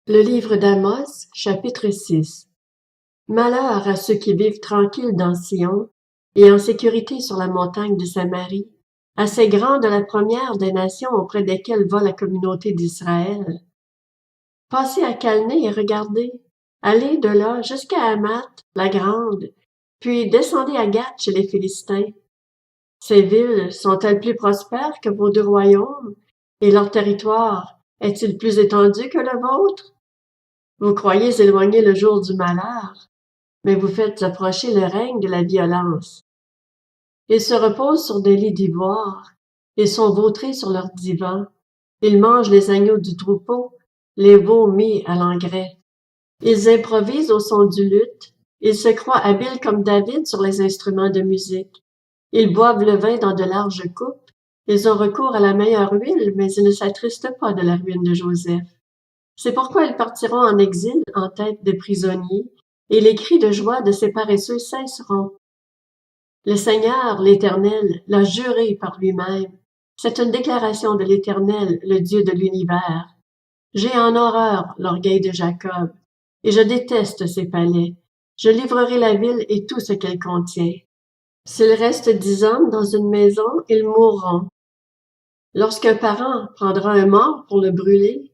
Le livre d'Amos, chapitre 6. Malheur à ceux qui vivent tranquilles dans Sion et en sécurité sur la montagne de Samarie, à ces grands de la première des nations auprès desquels va la communauté d'Israël. Passez à Calné et regardez, allez de là jusqu'à Hamath, la grande, puis descendez à Gath chez les Philistins. Ces villes sont-elles plus prospères que vos deux royaumes, et leur territoire est-il plus étendu que le vôtre? Vous croyez éloigner le jour du malheur, mais vous faites approcher le règne de la violence. Ils se reposent sur des lits d'ivoire, ils sont vautrés sur leurs divans, ils mangent les agneaux du troupeau, les veaux mis à l'engrais. Ils improvisent au son du luth, ils se croient habiles comme David sur les instruments de musique. Ils boivent le vin dans de larges coupes, ils ont recours à la meilleure huile, mais ils ne s'attristent pas de la ruine de Joseph. C'est pourquoi ils partiront en exil en tête de prisonniers, et les cris de joie de ces paresseux cesseront. Le Seigneur, l'Éternel, l'a juré par lui-même. C'est une déclaration de l'Éternel, le Dieu de l'univers. J'ai en horreur l'orgueil de Jacob, et je déteste ses palais. Je livrerai la ville et tout ce qu'elle contient. S'il reste 10 hommes dans une maison, ils mourront. Lorsqu'un parent prendra un mort pour le brûler,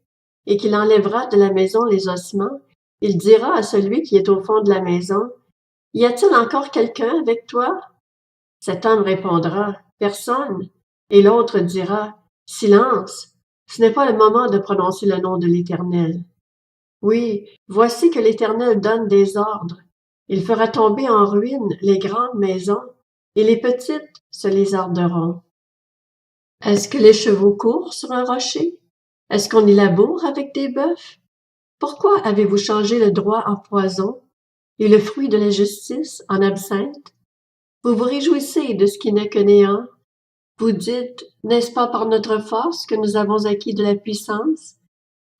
et qu'il enlèvera de la maison les ossements, il dira à celui qui est au fond de la maison, « Y a-t-il encore quelqu'un avec toi? » Cet homme répondra, « Personne. » Et l'autre dira, « Silence, ce n'est pas le moment de prononcer le nom de l'Éternel. » Oui, voici que l'Éternel donne des ordres. Il fera tomber en ruine les grandes maisons, et les petites se lézarderont. Est-ce que les chevaux courent sur un rocher? Est-ce qu'on y laboure avec des bœufs? Pourquoi avez-vous changé le droit en poison et le fruit de la justice en absinthe? Vous vous réjouissez de ce qui n'est que néant. Vous dites, n'est-ce pas par notre force que nous avons acquis de la puissance?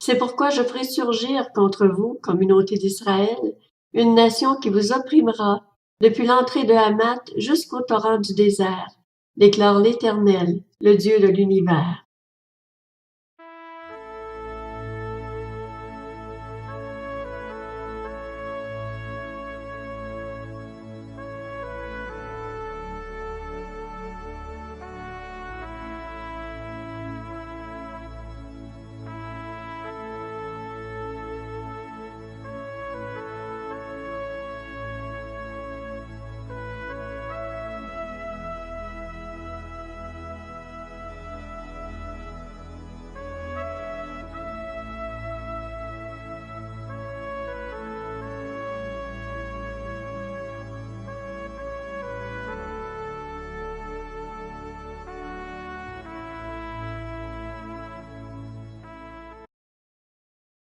C'est pourquoi je ferai surgir contre vous, communauté d'Israël, une nation qui vous opprimera depuis l'entrée de Hamath jusqu'au torrent du désert, déclare l'Éternel, le Dieu de l'univers.